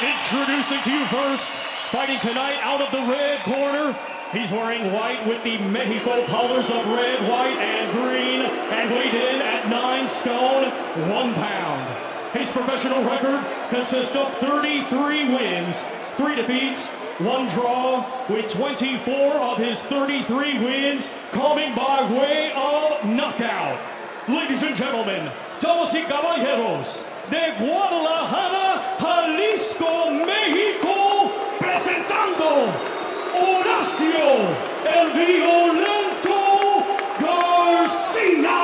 Introducing to you first, fighting tonight out of the red corner. He's wearing white with the Mexico colors of red, white, and green, and weighed in at 9 stone, 1 pound. His professional record consists of 33 wins, 3 defeats, 1 draw, with 24 of his 33 wins coming by way of knockout. Ladies and gentlemen, damas y caballeros, de Guadalajara, Jalisco, México, presentando Horacio, el violento Garcia.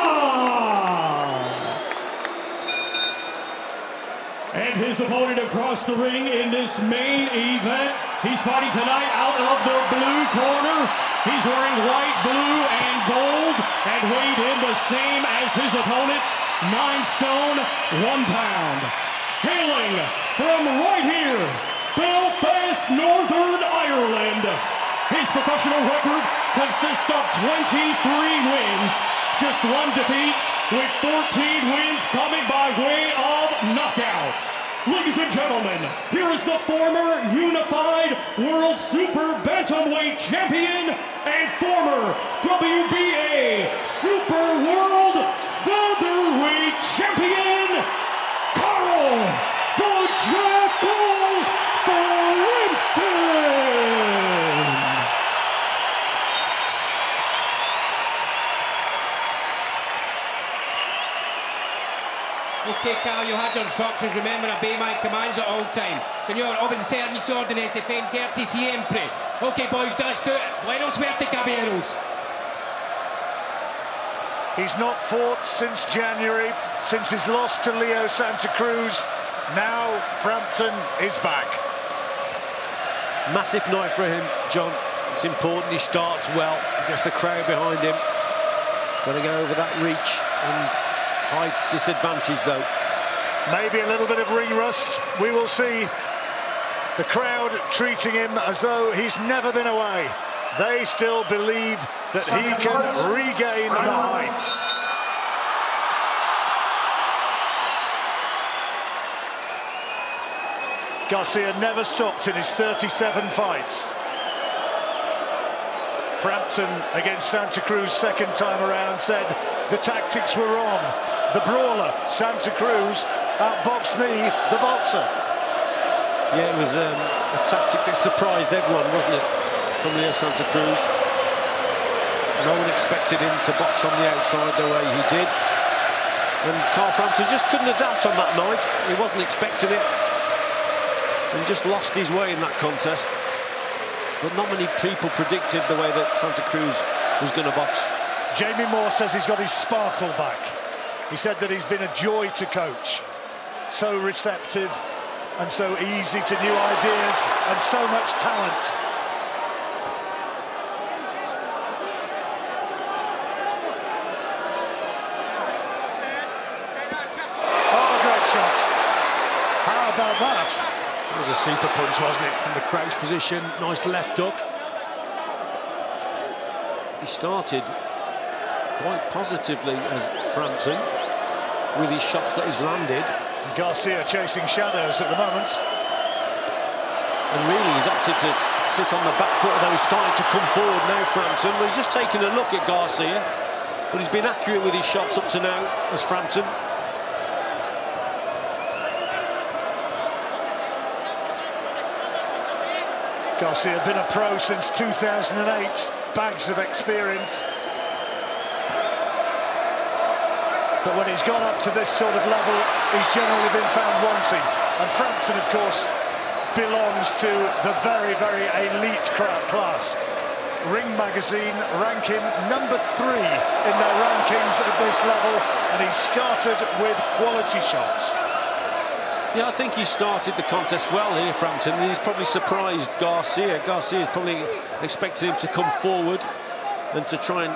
And his opponent across the ring in this main event, he's fighting tonight out of the blue corner. He's wearing white, blue, and gold, and weighed in the same as his opponent, 9 stone, 1 pound. Hailing from right here, Belfast, Northern Ireland. His professional record consists of 23 wins, just 1 defeat, with 14 wins coming by way of knockout. Ladies and gentlemen, here is the former unified world super bantamweight champion and former WBA super world featherweight champion, Carl the Jackal Frampton. Ok, Carl, you had your instructions. Remember, obey my commands at all time. Señor, obedecer mis órdenes, defenderte siempre. Ok, boys, let's do it. Buena suerte, caballeros. He's not fought since January, since his loss to Leo Santa Cruz. Now Frampton is back. Massive night for him, John. It's important he starts well. Gets the crowd behind him. Got to get over that reach and high disadvantage, though. Maybe a little bit of ring rust. We will see. The crowd treating him as though he's never been away. They still believe that he can regain the heights. Garcia never stopped in his 37 fights. Frampton against Santa Cruz second time around said the tactics were wrong. The brawler, Santa Cruz, outboxed me, the boxer. Yeah, it was a tactic that surprised everyone, wasn't it, from Leo Santa Cruz. No one expected him to box on the outside the way he did. And Carl Frampton just couldn't adapt on that night. He wasn't expecting it. And just lost his way in that contest. But not many people predicted the way that Santa Cruz was going to box. Jamie Moore says he's got his sparkle back. He said that he's been a joy to coach. So receptive and so easy to new ideas and so much talent. Oh, great shot. How about that? It was a super punch, wasn't it, from the crouch position. Nice left hook. He started quite positively as Frampton with his shots that he's landed. Garcia chasing shadows at the moment. And really he's opted to sit on the back foot, although he's starting to come forward now, Frampton. Well, he's just taking a look at Garcia, but he's been accurate with his shots up to now as Frampton. Garcia been a pro since 2008, bags of experience. But when he's gone up to this sort of level, he's generally been found wanting. And Frampton, of course, belongs to the very, very elite class. Ring magazine rank him number 3 in their rankings at this level, and he started with quality shots. Yeah, I think he started the contest well here, Frampton, and he's probably surprised Garcia. Garcia's probably expected him to come forward and to try and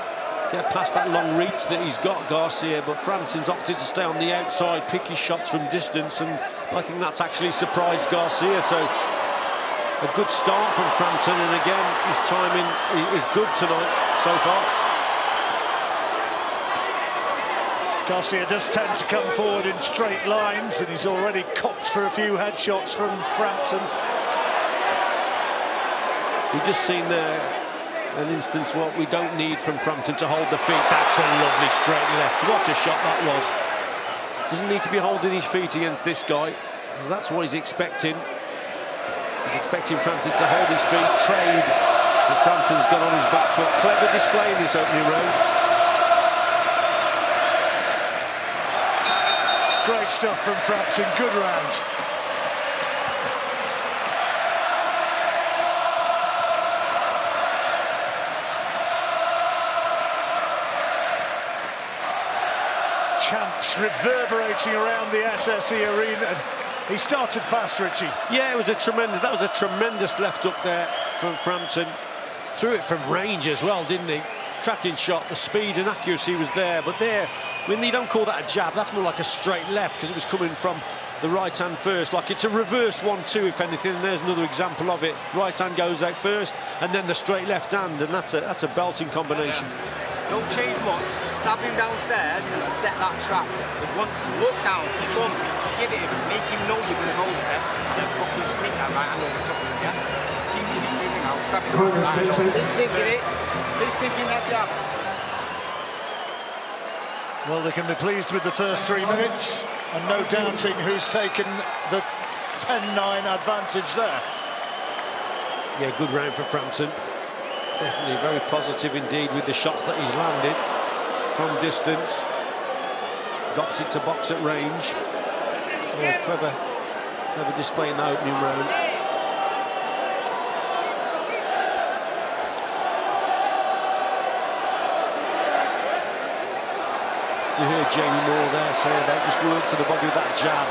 get past that long reach that he's got, Garcia, but Frampton's opted to stay on the outside, pick his shots from distance, and I think that's actually surprised Garcia. So a good start from Frampton, and again, his timing is good tonight so far. Garcia does tend to come forward in straight lines, and he's already copped for a few headshots from Frampton. We've just seen there an instance what we don't need from Frampton to hold the feet. That's a lovely straight left. What a shot that was. Doesn't need to be holding his feet against this guy. That's what he's expecting. He's expecting Frampton to hold his feet, trade. And Frampton's got on his back foot. Clever display in this opening round. Great stuff from Frampton, good round. Chants reverberating around the SSE arena. He started fast, Richie. Yeah, that was a tremendous left up there from Frampton. Threw it from range as well, didn't he? Tracking shot, the speed and accuracy was there, but there, I mean, you don't call that a jab, that's more like a straight left, because it was coming from the right hand first, like it's a reverse 1-2 if anything, and there's another example of it. Right hand goes out first, and then the straight left hand, and that's a belting combination. Don't change much, stab him downstairs and set that trap. There's one, look down, bump, give it him, make him know you're going to hold it, and then fucking sneak that right hand over top of him, yeah? Keep moving out, stab him right hand. Keep sinking it, keep sinking that jab. Well, they can be pleased with the first 3 minutes, and no doubting who's taken the 10-9 advantage there. Yeah, good round for Frampton. Definitely very positive indeed with the shots that he's landed from distance. He's opted to box at range. Yeah, clever display in the opening round. You heard Jamie Moore there saying about just work to the body with that jab.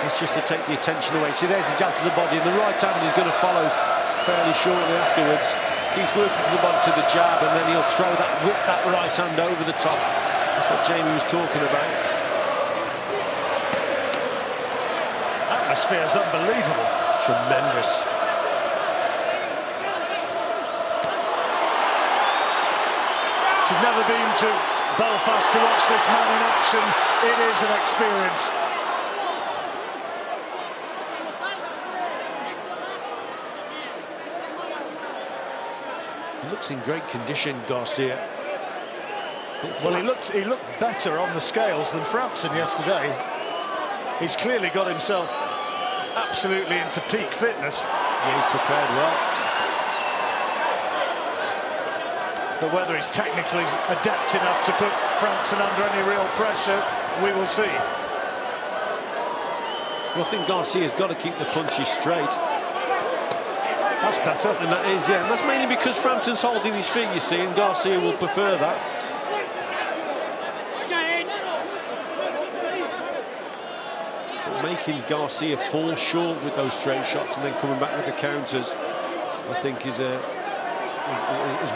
It's just to take the attention away. See, there's the jab to the body, and the right hand is going to follow fairly shortly afterwards. Keeps working to the body to the jab, and then he'll whip that right hand over the top. That's what Jamie was talking about. Atmosphere's unbelievable. Tremendous. If you've never been to Belfast to watch this man in action, it is an experience. He looks in great condition, Garcia. Well, he looked better on the scales than Frampton yesterday. He's clearly got himself absolutely into peak fitness. Yeah, he's prepared well. But whether he's technically adept enough to put Frampton under any real pressure, we will see. Well, I think Garcia's got to keep the punches straight. That's better. And that is, yeah, and that's mainly because Frampton's holding his feet, you see, and Garcia will prefer that. But making Garcia fall short with those straight shots and then coming back with the counters, I think has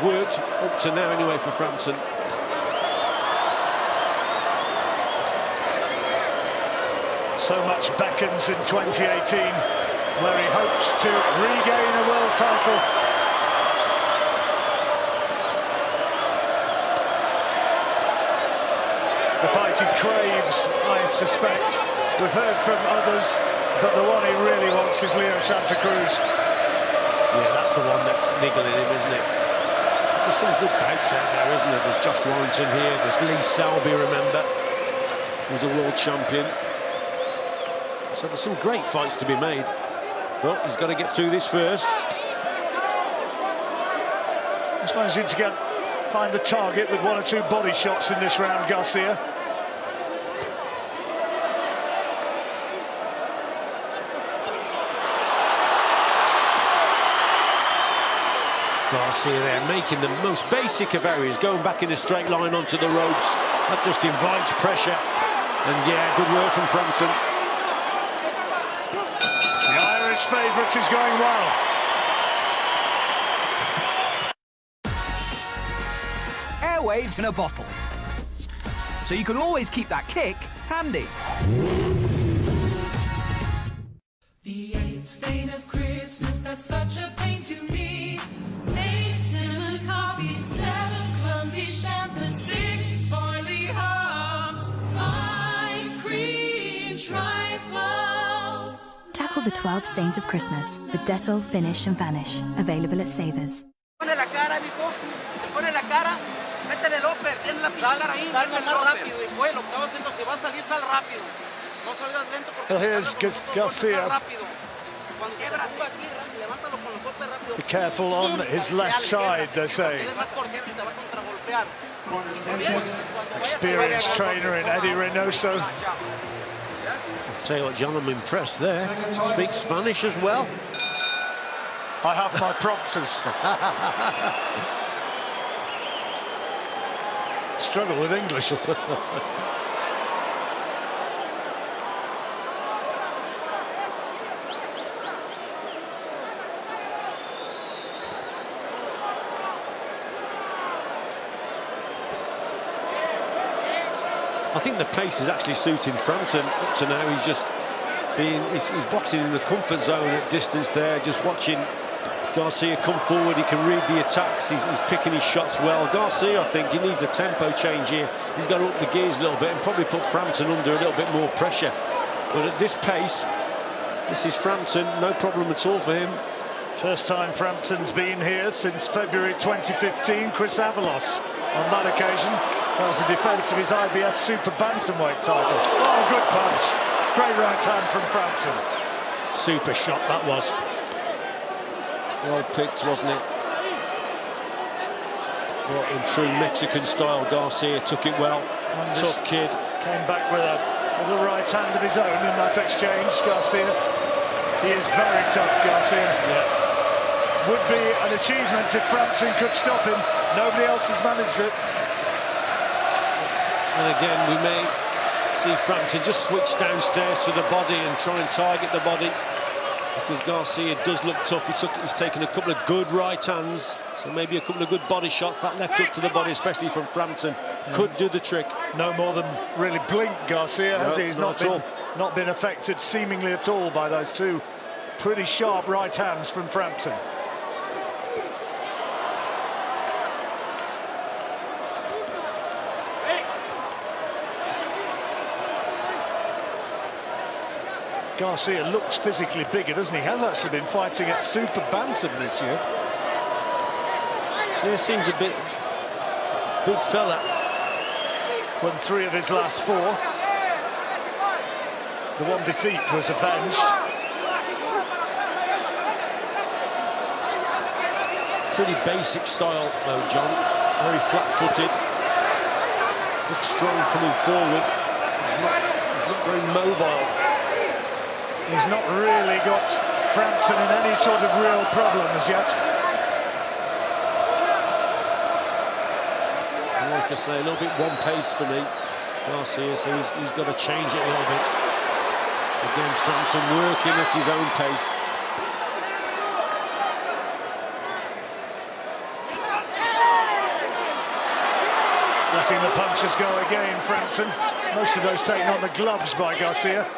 worked up to now anyway for Frampton. So much beckons in 2018, where he hopes to regain a world title. The fight he craves, I suspect. We've heard from others, but the one he really wants is Leo Santa Cruz. Yeah, that's the one that's niggling him, isn't it? There's some good bouts out there, isn't there? There's Josh Warrington here, there's Lee Selby, remember, who's a world champion. So there's some great fights to be made. But he's got to get through this first. He's managing to find the target with 1 or 2 body shots in this round, Garcia. Garcia there making the most basic of errors, going back in a straight line onto the ropes. That just invites pressure. And yeah, good work from Frampton. Favourite is going well. Airwaves in a bottle. So you can always keep that kick handy. The 8th state of Christmas, that's such a pain to me. 8 cinnamon coffees, 7 clumsy champers, 6 foily hops, 5 Tackle the 12 stains of Christmas with Dettol Finish and Vanish. Available at Savers. Pone la cara, Nico. Te pone la cara. Métele el upper. Tiene la cara ahí. Sal más rápido. Y fue lo que estaba haciendo. Si va a salir, sal rápido. No salgas lento porque Well, here's Garcia. Cuando se ponga aquí, levántalo con los upper rápido. Be careful on his left side, they're saying. Él es más corriente y te va a contragolpear. Experienced trainer in Eddie Reynoso. I'll tell you what, John, I'm impressed there. Speaks Spanish as well. I have my prompters. Struggle with English. I think the pace is actually suiting Frampton up to now. He's just he's boxing in the comfort zone at distance there, just watching Garcia come forward. He can read the attacks. He's picking his shots well. Garcia, I think, he needs a tempo change here. He's got to up the gears a little bit and probably put Frampton under a little bit more pressure. But at this pace, this is Frampton, no problem at all for him. First time Frampton's been here since February 2015. Chris Avalos on that occasion. That was a defence of his IBF Super Bantamweight title. Oh, good punch. Great right hand from Frampton. Super shot that was. Well picked, wasn't it? Well, in true Mexican style, Garcia took it well. Tough kid. Came back with a little right hand of his own in that exchange, Garcia. He is very tough, Garcia. Yeah. Would be an achievement if Frampton could stop him. Nobody else has managed it. And again, we may see Frampton just switch downstairs to the body and try and target the body, because Garcia does look tough. He's taken a couple of good right hands, so maybe a couple of good body shots. That left up to the body, especially from Frampton, could do the trick. No more than really blink, Garcia, has he? He's not been affected seemingly at all by those two pretty sharp right hands from Frampton. Garcia looks physically bigger, doesn't he? He has actually been fighting at Super Bantam this year. Yeah, seems a bit big fella. Won 3 of his last 4. The one defeat was avenged. Pretty basic style, though, John. Very flat-footed. Looks strong coming forward. He's not very mobile. He's not really got Frampton in any sort of real problem as yet. Like I say, a little bit one pace for me, Garcia, so he's got to change it a little bit. Again, Frampton working at his own pace. Letting the punches go again, Frampton. Most of those taken on the gloves by Garcia.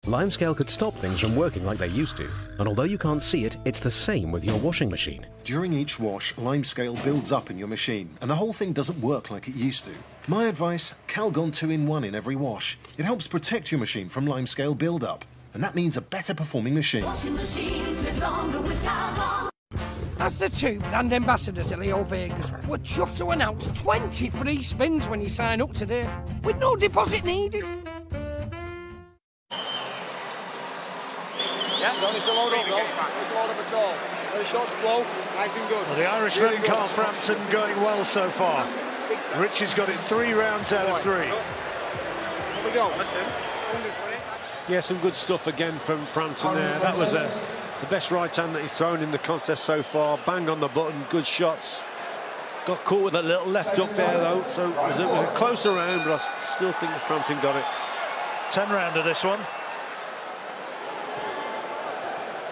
Limescale could stop things from working like they used to, and although you can't see it, it's the same with your washing machine. During each wash, limescale builds up in your machine, and the whole thing doesn't work like it used to. My advice, Calgon 2-in-1 in every wash. It helps protect your machine from limescale build-up, and that means a better performing machine. Washing machines live longer with Calgon. As the two brand ambassadors at Leo Vegas, we're chuffed to announce 20 free spins when you sign up today, with no deposit needed. Yeah, don't need to load up, though. Don't need to load up at all. Very short flow, nice and good. Well, the Irishman, really Carl Frampton, going well so far. Richie's got it 3 rounds out of 3. Here we go. Listen. Yeah, some good stuff again from Frampton there. That was the best right hand that he's thrown in the contest so far. Bang on the button, good shots. Got caught with a little left up there, though, so it was a closer round, but I still think that Frampton got it. 10-rounder this one.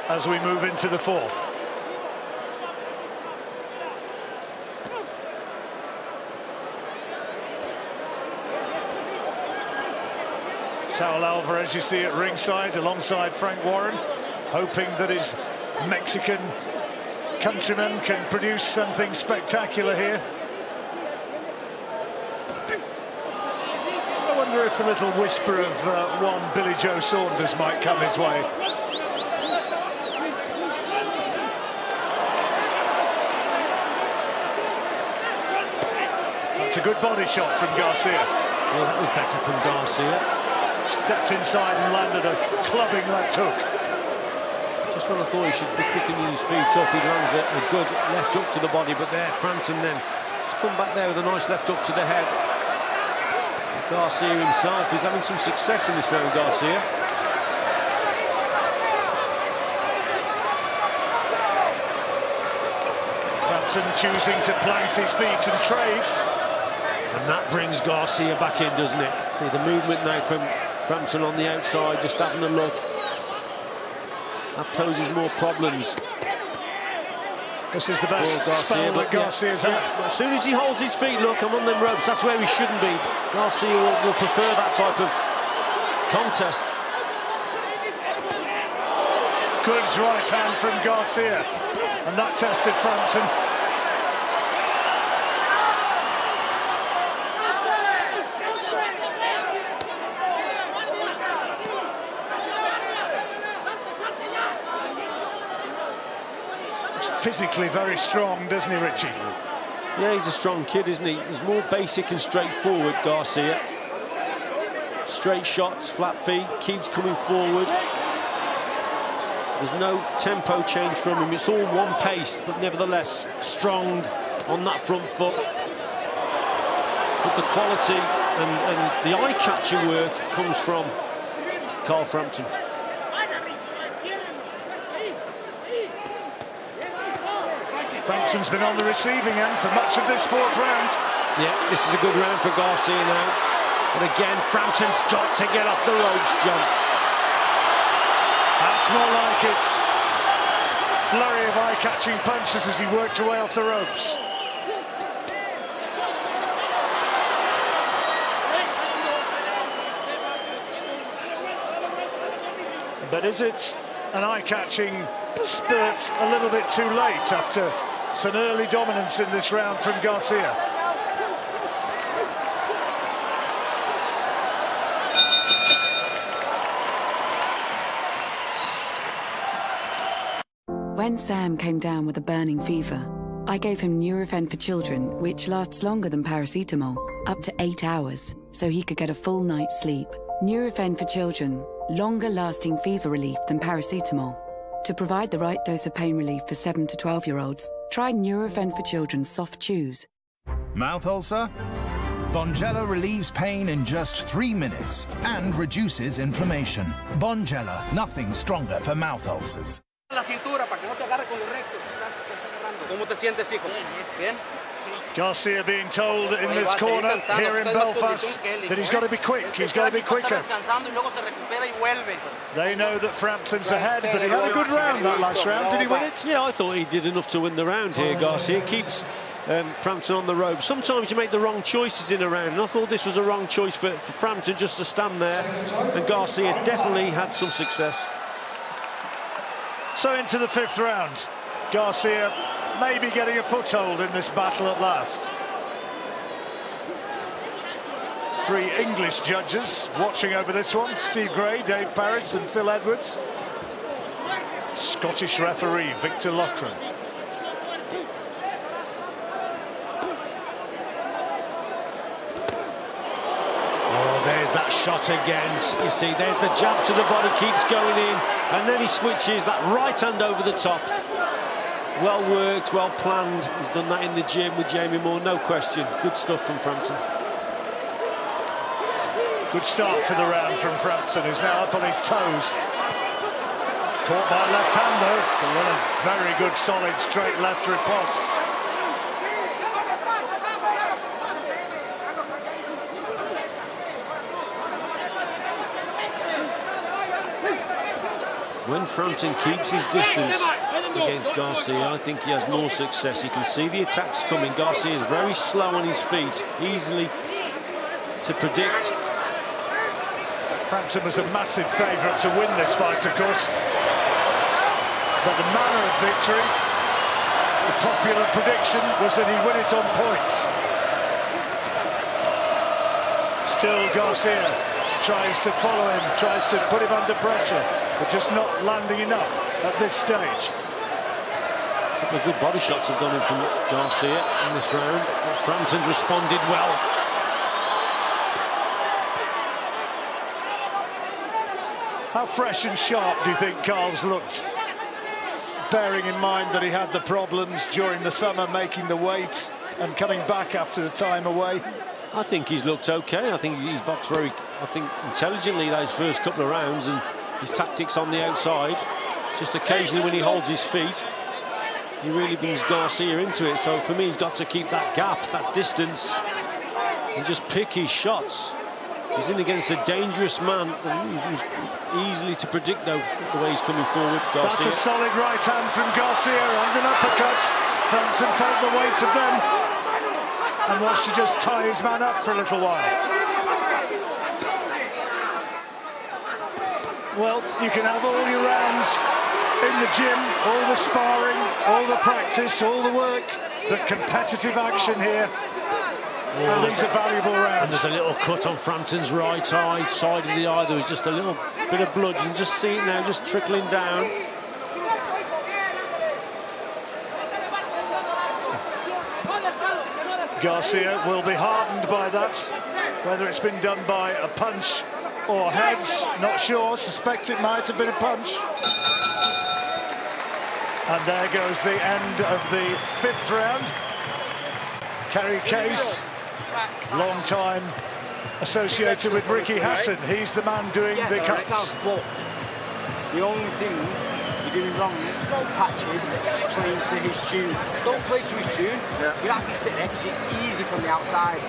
As we move into the 4th. Saul Alvarez, you see at ringside alongside Frank Warren, hoping that his Mexican countrymen can produce something spectacular here. I wonder if the little whisper of one Billy Joe Saunders might come his way. That's a good body shot from Garcia. Well, that was better from Garcia. Stepped inside and landed a clubbing left hook. Just when I thought he should be picking his feet up, he lands a good left hook to the body, but there, Frampton then has come back there with a nice left hook to the head. Garcia himself is having some success in this round, Garcia. Frampton choosing to plant his feet and trade. And that brings Garcia back in, doesn't it? See the movement now from Frampton on the outside, just having a look. That poses more problems. This is the best spell that Garcia's had. As soon as he holds his feet, look, I'm on them ropes, that's where he shouldn't be. Garcia will prefer that type of contest. Good right hand from Garcia. And that tested Frampton. Physically very strong, doesn't he, Richie? Yeah, he's a strong kid, isn't he? He's more basic and straightforward, Garcia. Straight shots, flat feet, keeps coming forward. There's no tempo change from him. It's all one-paced, but nevertheless strong on that front foot. But the quality and the eye-catching work comes from Carl Frampton. Frampton's been on the receiving end for much of this fourth round. Yeah, this is a good round for Garcia now. But again, Frampton's got to get off the ropes, John. That's more like it. Flurry of eye-catching punches as he worked away off the ropes. But is it an eye-catching spurt a little bit too late after some early dominance in this round from Garcia? When Sam came down with a burning fever, I gave him Nurofen for children, which lasts longer than paracetamol, up to 8 hours, so he could get a full night's sleep. Nurofen for children, longer-lasting fever relief than paracetamol. To provide the right dose of pain relief for 7 to 12-year-olds, try Nurofen for Children's Soft Chews. Mouth ulcer? Bonjela relieves pain in just 3 minutes and reduces inflammation. Bonjela, nothing stronger for mouth ulcers. La cintura para que no te agarre con los rectos. ¿Cómo te sientes, hijo? Bien. Garcia being told in this corner here in Belfast that he's got to be quick, he's got to be quicker. They know that Frampton's ahead, but he had a good round that last round. Did he win it? Yeah, I thought he did enough to win the round here, Garcia. Keeps Frampton on the rope. Sometimes you make the wrong choices in a round, and I thought this was a wrong choice for Frampton just to stand there, and Garcia definitely had some success. So into the fifth round, Garcia maybe getting a foothold in this battle at last. 3 English judges watching over this one: Steve Gray, Dave Paris and Phil Edwards. Scottish referee Victor Loughran. Oh, there's that shot again. You see, there's the jab to the body, keeps going in, and then he switches that right hand over the top. Well worked, well planned. He's done that in the gym with Jamie Moore, no question. Good stuff from Frampton. Good start to the round from Frampton, who's now up on his toes. Caught by left hand though, and then a very good solid straight left riposte. When Frampton keeps his distance against Garcia, I think he has more success. You can see the attacks coming. Garcia is very slow on his feet, easily to predict. Frampton was a massive favourite to win this fight, of course. But the manner of victory The popular prediction was that he'd win it on points. Still Garcia tries to follow him, tries to put him under pressure, but just not landing enough at this stage. A couple of good body shots have gone in from Garcia in this round. Frampton's responded well. How fresh and sharp do you think Carl's looked? Bearing in mind that he had the problems during the summer, making the weight and coming back after the time away. I think he's looked okay. I think he's boxed very, intelligently those first couple of rounds, and his tactics on the outside. Just occasionally when he holds his feet, he really brings Garcia into it. So for me, he's got to keep that gap, that distance, and just pick his shots. He's in against a dangerous man. He's easily to predict, though, the way he's coming forward. Garcia. That's a solid right hand from Garcia and an uppercut. Frampton felt the weight of them and wants to just tie his man up for a little while. Well, you can have all your rounds in the gym, all the sparring, all the practice, all the work, but competitive action here. And these are valuable rounds. And there's a little cut on Frampton's right eye, side of the eye. There was just a little bit of blood. You can just see it now, just trickling down. Garcia will be heartened by that. Whether it's been done by a punch or heads, not sure. Suspect it might have been a punch. And there goes the end of the 5th round. Kerry Case, long time associated with Ricky Hassan. He's the man doing the cuts. But the only thing you're doing wrong, Patches, playing to his tune. Don't play to his tune. You have to sit there because it's easy from the outside.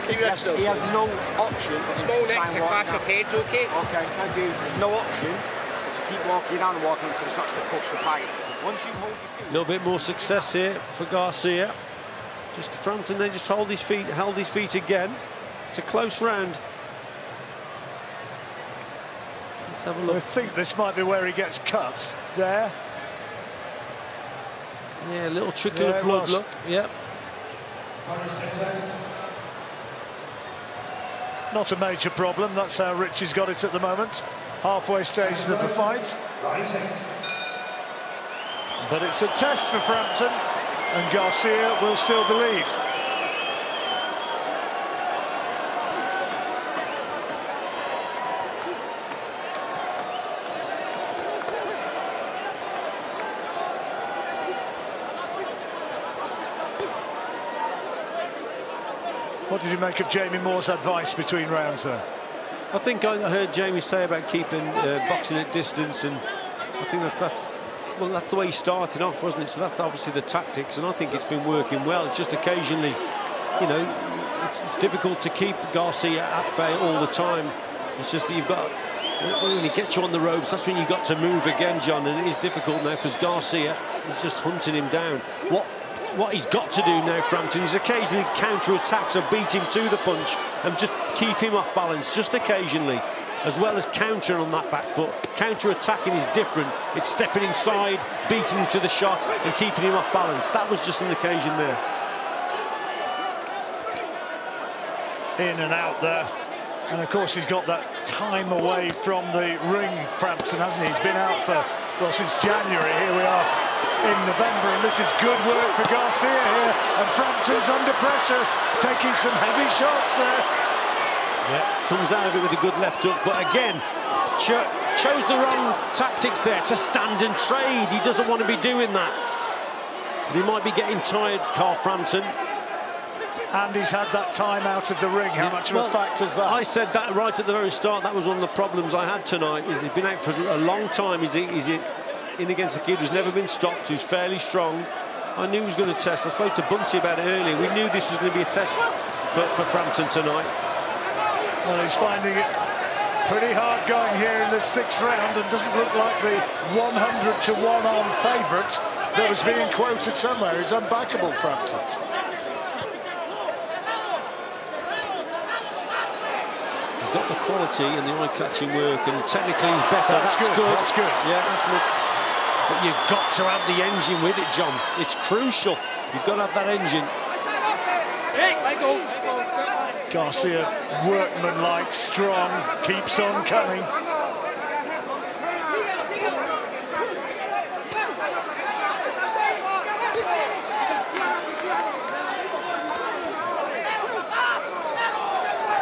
He has no option. Small necks and clash of heads, okay? Okay, thank you. There's no option to keep walking down and walking into the shots to push the fight. Once you hold your feet. A little bit more success here for Garcia. Just Frampton then just held his feet again. It's a close round. Let's have a look. I think this might be where he gets cut. There. Yeah, a little trickle of blood, look. Yep. Not a major problem. That's how Richie's got it at the moment. Halfway stages of the fight. But it's a test for Frampton, and Garcia will still believe. What did you make of Jamie Moore's advice between rounds there? I think I heard Jamie say about keeping boxing at distance, and I think that's the way he started off, wasn't it? So that's obviously the tactics, and I think it's been working well. It's just occasionally, you know, it's difficult to keep Garcia at bay all the time. It's just that you've got, when he gets you on the ropes, that's when you've got to move again, John, and it is difficult now because Garcia is just hunting him down. What he's got to do now, Frampton, is occasionally counter-attacks or beat him to the punch and just keep him off balance, just occasionally, as well as countering on that back foot. Counter-attacking is different. It's stepping inside, beating him to the shot and keeping him off balance. That was just an occasion there. In and out there. And of course he's got that time away from the ring, Frampton, hasn't he? He's been out for, well, since January. Here we are in November, and this is good work for Garcia here, and Frampton's under pressure, taking some heavy shots there. Yeah, comes out of it with a good left hook, but again, chose the wrong tactics there to stand and trade. He doesn't want to be doing that. But he might be getting tired, Carl Frampton. And he's had that time out of the ring. How much of a factor is that? I said that right at the very start. That was one of the problems I had tonight, is he's been out for a long time. He's in against a kid who's never been stopped, who's fairly strong. I knew he was going to test. I spoke to Bunty about it earlier. We knew this was going to be a test for Frampton tonight. Well, he's finding it pretty hard going here in the 6th round, and doesn't look like the 100-to-1 on favourite that was being quoted somewhere. He's unbackable, Frampton. He's got the quality and the eye-catching work, and technically he's better. That's good. That's good. Yeah, that's good. But you've got to have the engine with it, John. It's crucial. You've got to have that engine. Garcia, workmanlike, strong, keeps on coming.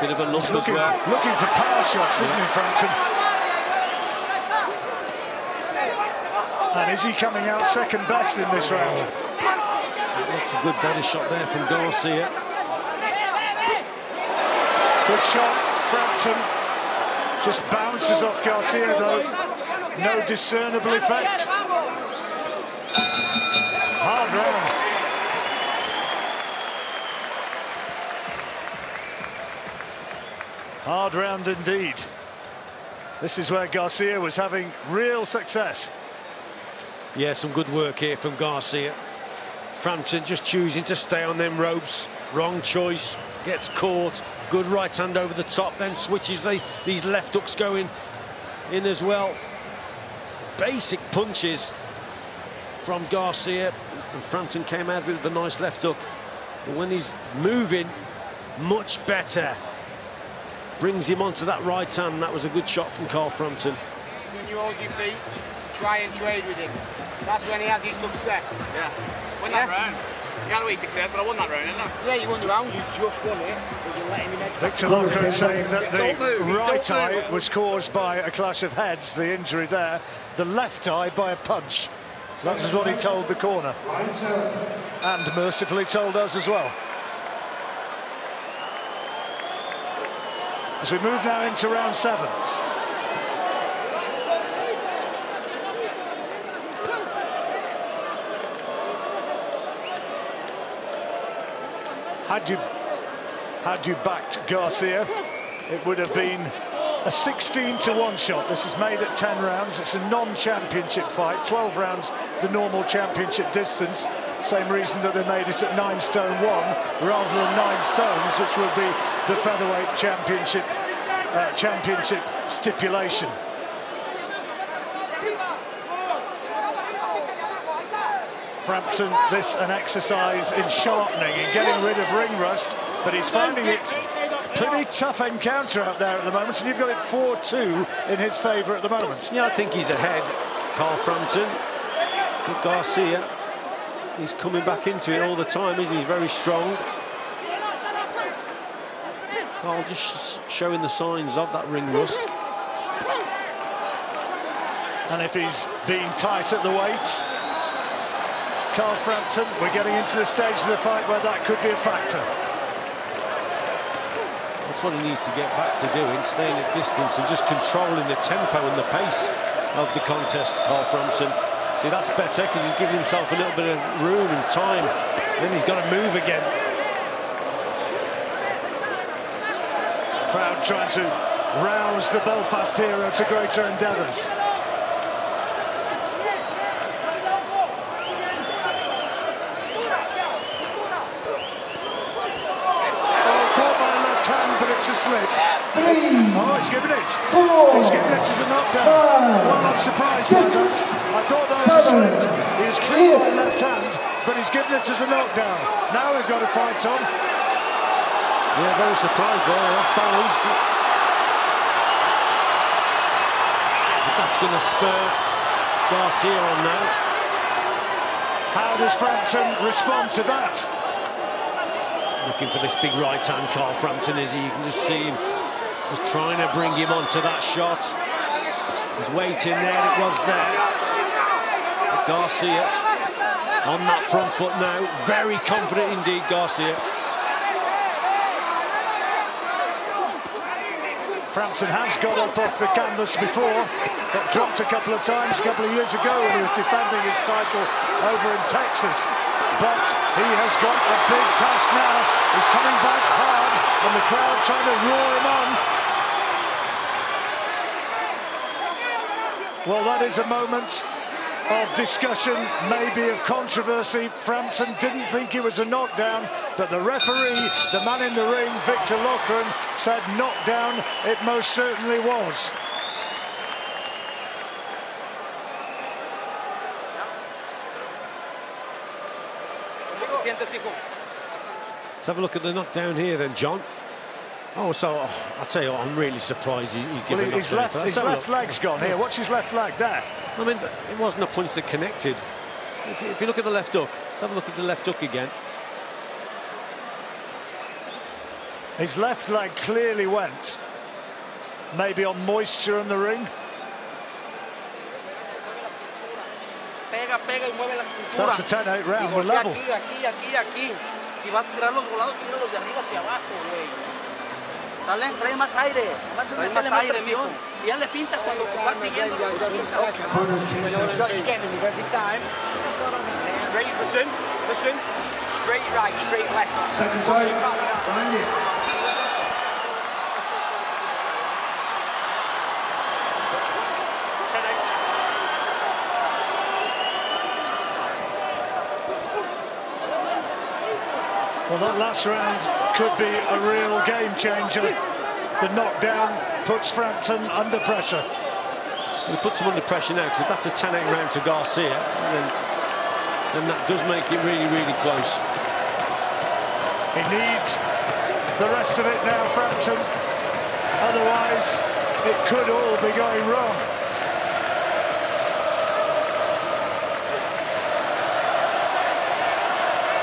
Bit of a lump as well. Looking for power shots, isn't he, Frampton? And is he coming out second best in this round? That's a good body shot there from Garcia. Good shot, Frampton. Just bounces off Garcia, though. No discernible effect. Hard round. Hard round indeed. This is where Garcia was having real success. Yeah, some good work here from Garcia. Frampton just choosing to stay on them ropes. Wrong choice. Gets caught. Good right hand over the top. Then switches these left hooks going in as well. Basic punches from Garcia. And Frampton came out with a nice left hook. But when he's moving, much better. Brings him onto that right hand. That was a good shot from Carl Frampton. When you hold your feet, try and trade with him. That's when he has his success. Yeah. Won that round. You had a wee success, but I won that round, didn't I? Yeah, you won the round. You just won it, but you're letting him edge. Victor Lockren saying that the right eye was caused by a clash of heads, the injury there. The left eye by a punch. That's what he told the corner. And mercifully told us as well. As we move now into round 7. Had you backed Garcia, it would have been a 16-1 shot. This is made at 10 rounds. It's a non-championship fight. 12 rounds, the normal championship distance. Same reason that they made it at 9 stone 1 rather than 9 stones, which would be the featherweight championship stipulation. Frampton, this an exercise in sharpening and getting rid of ring rust, but he's finding it pretty tough encounter out there at the moment, and you've got it 4-2 in his favour at the moment. Yeah, I think he's ahead, Carl Frampton. But Garcia, he's coming back into it all the time, isn't he? He's very strong. Carl just showing the signs of that ring rust. And if he's being tight at the weights, Carl Frampton, we're getting into the stage of the fight where that could be a factor. That's what he needs to get back to doing, staying at distance and just controlling the tempo and the pace of the contest, Carl Frampton. See, that's better because he's giving himself a little bit of room and time. Then he's got to move again. Crowd trying to rouse the Belfast hero to greater endeavours. It's a slip. Oh, he's giving it. He's giving it as a knockdown. Well, I'm surprised by that. I thought that was a slip. He was clean by left hand, but he's giving it as a knockdown. Now we've got a fight on. Yeah, very surprised there, off balance. But that's going to spur Garcia on now. How does Frampton respond to that? Looking for this big right hand, Carl Frampton, is he? You can just see him just trying to bring him onto that shot. He's waiting there, it was there. But Garcia on that front foot now. Very confident indeed, Garcia. Frampton has got up off the canvas before. Got dropped a couple of times a couple of years ago when he was defending his title over in Texas. But he has got a big task now. He's coming back hard, and the crowd trying to roar him on. Well, that is a moment of discussion, maybe of controversy. Frampton didn't think it was a knockdown, but the referee, the man in the ring, Victor Lockren, said knockdown. It most certainly was. Let's have a look at the knockdown here then, John. Oh, so I'll tell you what, I'm really surprised he's given his left leg's gone here. Watch his left leg there. I mean, it wasn't a punch that connected. If you look at the left hook, let's have a look at the left hook again. His left leg clearly went. Maybe on moisture in the ring. That's a 10-8 round. We're level. Si vas a tirar los volados, tíralos de arriba hacia abajo, güey. Salen, trae más aire. Trae más aire, mijo. Y ya le pintas cuando vas siguiendo. Straight, listen. Straight right, straight left. Second fight, behind you. Well, that last round could be a real game changer. The knockdown puts Frampton under pressure. He puts him under pressure now, because if that's a 10-8 round to Garcia, then that does make it really, really close. He needs the rest of it now, Frampton. Otherwise, it could all be going wrong.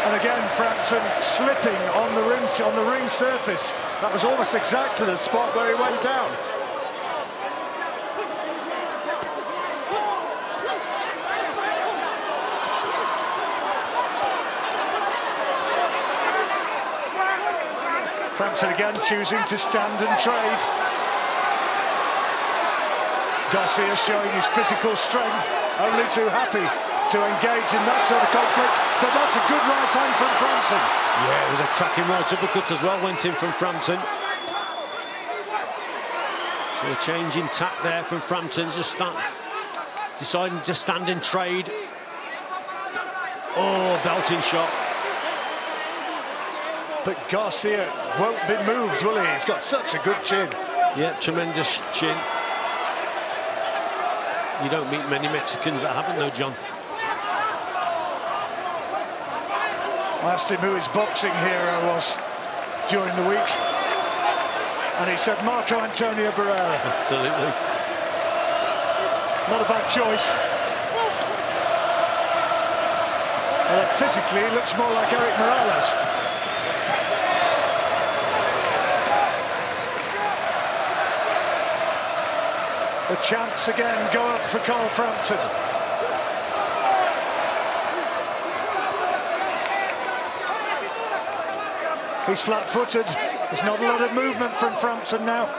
And again, Frampton slipping on the ring surface. That was almost exactly the spot where he went down. Frampton again choosing to stand and trade. Garcia showing his physical strength, only too happy to engage in that sort of conflict, but that's a good right hand from Frampton. Yeah, it was a cracking right uppercut as well, went in from Frampton. So a change in tack there from Frampton, just deciding to stand and trade. Oh, belting shot. But Garcia won't be moved, will he? He's got such a good chin. Yeah, tremendous chin. You don't meet many Mexicans that haven't, though, John. I asked him who his boxing hero was during the week, and he said Marco Antonio Barrera. Absolutely. Not a bad choice. Well, physically, he looks more like Eric Morales. The chance again go up for Carl Frampton. He's flat-footed. There's not a lot of movement from Frampton now.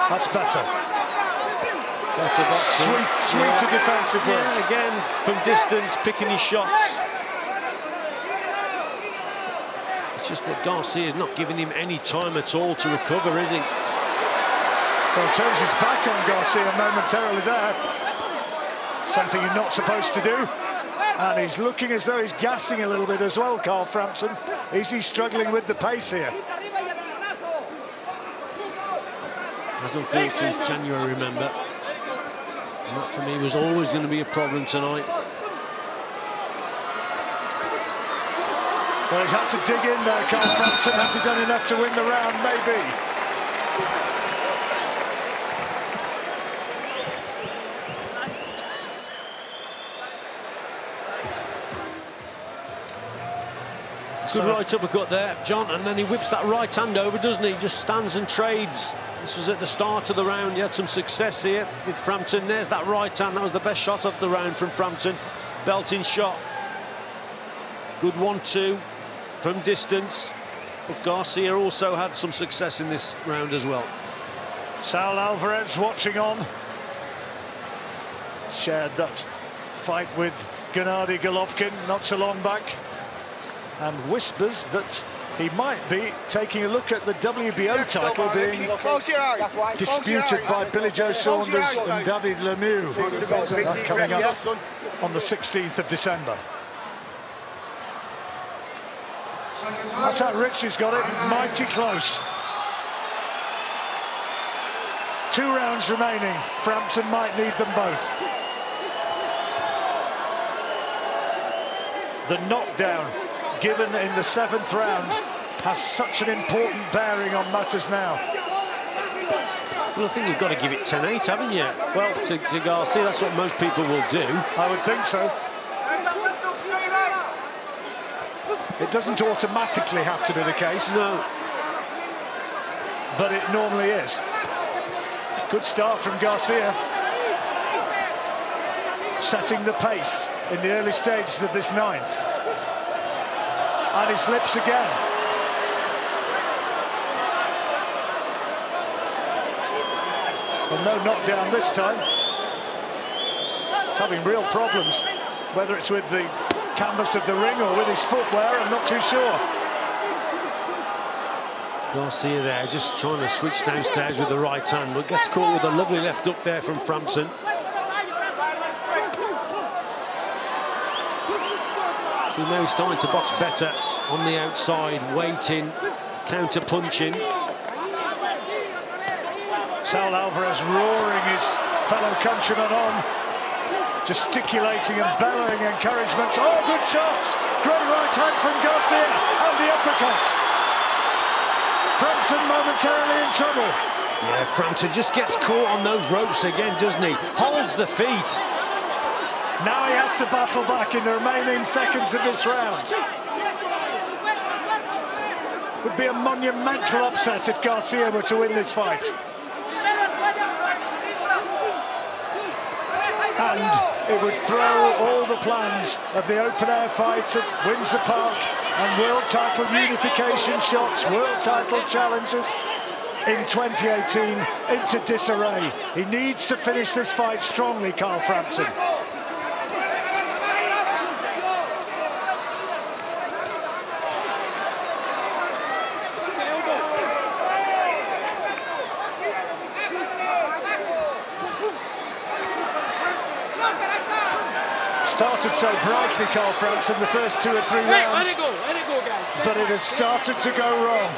That's better. Sweeter defensive work. Yeah, again, from distance, picking his shots. It's just that Garcia's not giving him any time at all to recover, is he? Well, turns his back on Garcia momentarily there. Something you're not supposed to do. And he's looking as though he's gassing a little bit as well, Carl Frampton. Is he struggling with the pace here? Hasn't fought since January, remember. And that for me was always going to be a problem tonight. Well, he's had to dig in there, Carl Frampton. Has he done enough to win the round? Maybe. Good right uppercut there, John, and then he whips that right hand over, doesn't he? Just stands and trades. This was at the start of the round. He had some success here with Frampton. There's that right hand. That was the best shot of the round from Frampton. Belting shot. Good 1-2 from distance. But Garcia also had some success in this round as well. Saul Alvarez watching on. Shared that fight with Gennady Golovkin not so long back. And whispers that he might be taking a look at the WBO title being disputed by Billy Joe Saunders and David Lemieux. That coming up on the 16th of December. That's how Richie's got it, mighty close. 2 rounds remaining. Frampton might need them both. the knockdown given in the 7th round has such an important bearing on matters now. Well, I think you've got to give it 10-8, haven't you? Well, to Garcia, that's what most people will do. I would think so. It doesn't automatically have to be the case. No. But it normally is. Good start from Garcia. Setting the pace in the early stages of this 9th. And he slips again. Well, no knockdown this time. He's having real problems, whether it's with the canvas of the ring or with his footwear, I'm not too sure. Garcia there, just trying to switch downstairs with the right hand, but gets caught with a lovely left hook there from Frampton. So now he's starting to box better on the outside, waiting, counter-punching. Saul Alvarez roaring his fellow countrymen on, gesticulating and bellowing encouragements. Oh, good shots! Great right hand from Garcia, and the uppercut. Frampton momentarily in trouble. Yeah, Frampton just gets caught on those ropes again, doesn't he? Holds the feet. Now he has to battle back in the remaining seconds of this round. Would be a monumental upset if Garcia were to win this fight. And it would throw all the plans of the open-air fight at Windsor Park and world title unification shots, world title challenges in 2018 into disarray. He needs to finish this fight strongly, Carl Frampton. Started so brightly, Carl Frampton, the first 2 or 3 rounds. Let it go, guys. But it has started to go wrong.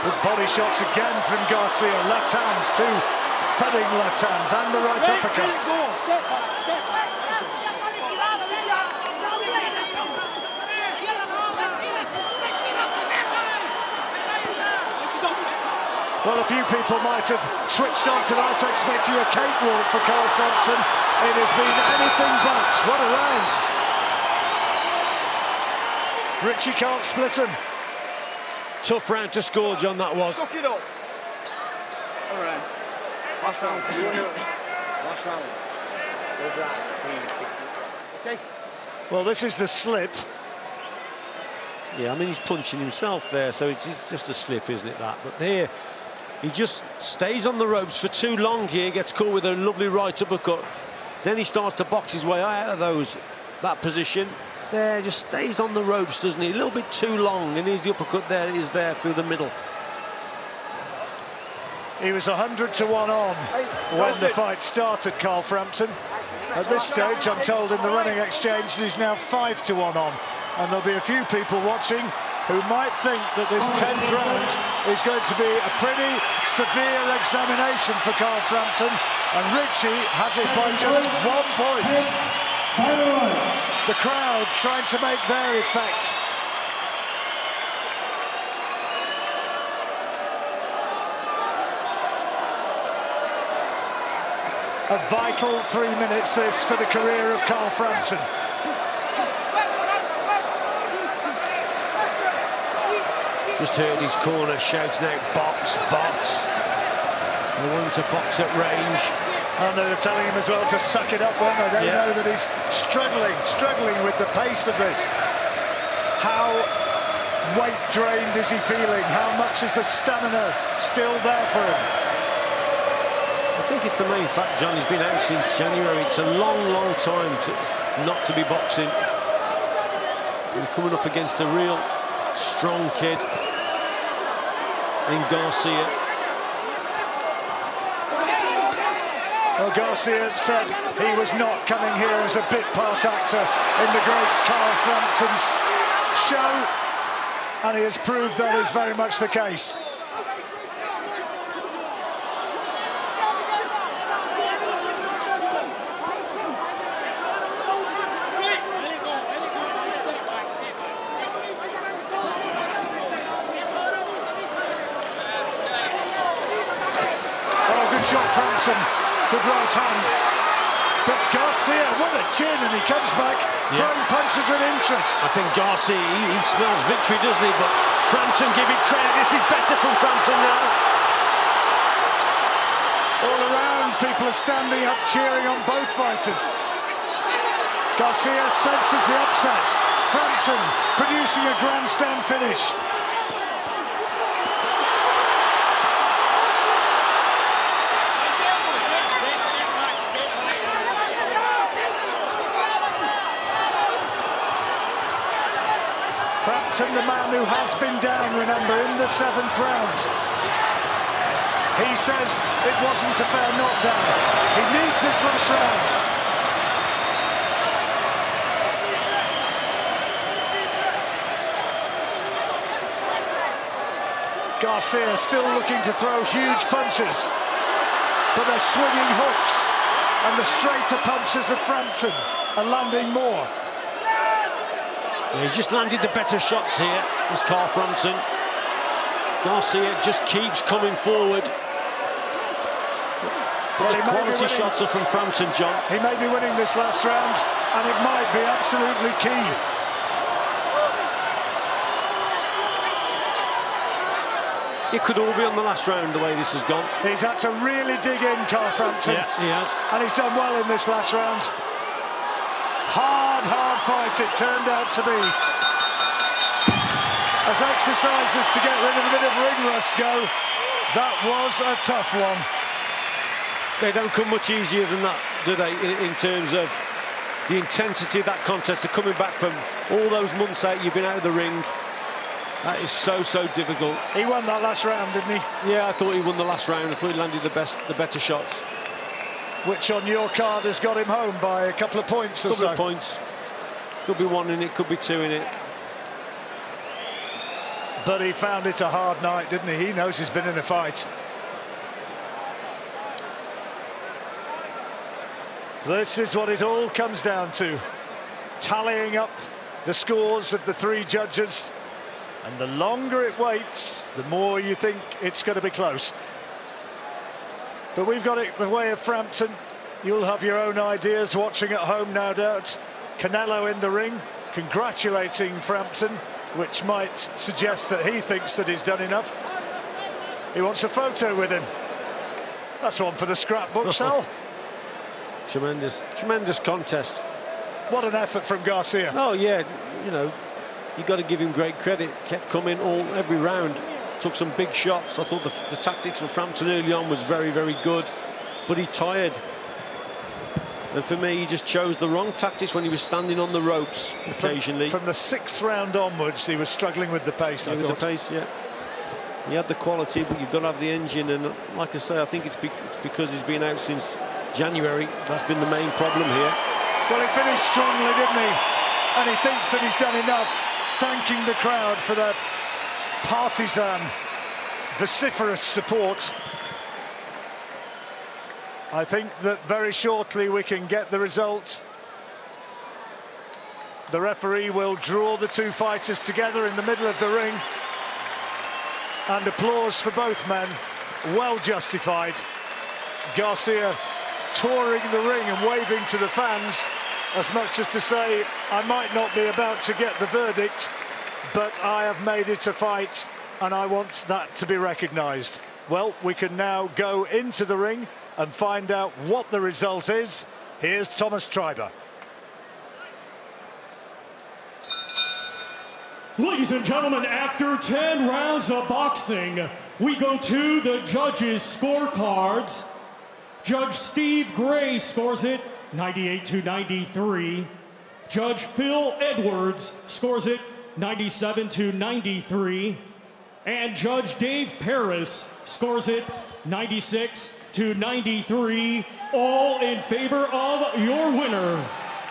Good body shots again from Garcia. Left hands, 2 thudding left hands, and the right uppercut. Well, a few people might have switched on tonight expecting a cakewalk for Carl Frampton. It has been anything but. What a round. Richie can't split him. Tough round to score, John, that was. Suck it up. All right. Last round. Last round. Okay. Well, this is the slip. Yeah, I mean, he's punching himself there, so it's just a slip, isn't it, that? But there, he just stays on the ropes for too long here, gets caught with a lovely right uppercut. Then he starts to box his way out of that position. There, just stays on the ropes, doesn't he? A little bit too long, and here's the uppercut there, it is there through the middle. He was 100 to 1 on when the fight started, Carl Frampton. At this stage, I'm told in the running exchange, he's now 5 to 1 on. And there'll be a few people watching who might think that this 10th round is going to be a pretty severe examination for Carl Frampton. And Richie has it by just 1 point. The crowd trying to make their effect. A vital 3 minutes this for the career of Carl Frampton. Just heard his corner shouting out, box, box. They want him to box at range. And they're telling him as well to suck it up, weren't they? They know that he's struggling with the pace of this. How weight drained is he feeling? How much is the stamina still there for him? I think it's the main fact, John. He's been out since January. It's a long, long time not to be boxing. He's coming up against a real strong kid in Garcia. Well, Garcia said he was not coming here as a bit part actor in the great Carl Frampton's show, and he has proved that is very much the case. Frampton, good right hand. But Garcia, what a chin, and he comes back, throwing punches with interest. I think Garcia, he smells victory, doesn't he? But Frampton, give it credit. This is better from Frampton now. All around, people are standing up, cheering on both fighters. Garcia senses the upset. Frampton producing a grandstand finish. Frampton, the man who has been down, remember, in the 7th round. He says it wasn't a fair knockdown. He needs this last round. Garcia still looking to throw huge punches, but they're swinging hooks, and the straighter punches of Frampton are landing more. Yeah, he's just landed the better shots here, this Carl Frampton. Garcia just keeps coming forward. But the quality shots are from Frampton, John. He may be winning this last round, and it might be absolutely key. It could all be on the last round, the way this has gone. He's had to really dig in, Carl Frampton. Yeah, he has. And he's done well in this last round. Hard fight it turned out to be. As exercises to get rid of a bit of ring rust go, that was a tough one. They don't come much easier than that, do they, in terms of the intensity of that contest, of coming back from all those months out you've been out of the ring. That is so difficult. He won that last round, didn't he? Yeah, I thought he won the last round. I thought he landed the better shots. Which on your card has got him home by a couple of points or so. Couple of points. Could be 1 in it, could be 2 in it. But he found it a hard night, didn't he? He knows he's been in a fight. This is what it all comes down to. Tallying up the scores of the 3 judges. And the longer it waits, the more you think it's going to be close. But we've got it the way of Frampton. You'll have your own ideas watching at home, no doubt. Canelo in the ring, congratulating Frampton, which might suggest that he thinks that he's done enough. He wants a photo with him. That's one for the scrapbook, Sal. Tremendous contest. What an effort from Garcia. Oh yeah, you know, you've got to give him great credit. Kept coming every round. Took some big shots. I thought the tactics from Frampton early on was very good, but he tired. And for me, he just chose the wrong tactics when he was standing on the ropes occasionally. From the 6th round onwards, he was struggling with the pace. With the pace, yeah. He had the quality, but you've got to have the engine. And like I say, I think it's because he's been out since January. That's been the main problem here. Well, he finished strongly, didn't he? And he thinks that he's done enough, thanking the crowd for their partisan, vociferous support. I think that very shortly we can get the result. The referee will draw the 2 fighters together in the middle of the ring. And applause for both men, well justified. Garcia touring the ring and waving to the fans, as much as to say, I might not be about to get the verdict, but I have made it a fight and I want that to be recognised. Well, we can now go into the ring and find out what the result is. Here's Thomas Treiber. Ladies and gentlemen, after 10 rounds of boxing, we go to the judges' scorecards. Judge Steve Gray scores it 98-93. Judge Phil Edwards scores it 97-93. And Judge Dave Paris scores it 96-93. All in favor of your winner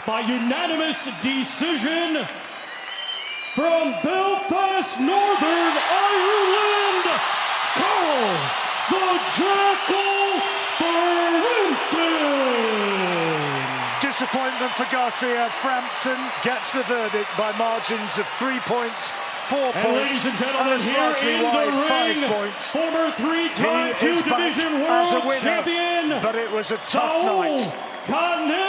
by unanimous decision from Belfast, Northern Ireland, Carl the Jackal Frampton. Disappointment for Garcia. Frampton gets the verdict by margins of 3 points, 4 points. And ladies and gentlemen, and here in the ring, points. Former three-time He is back two-division as a world winner, champion. but it was a tough night. Canal.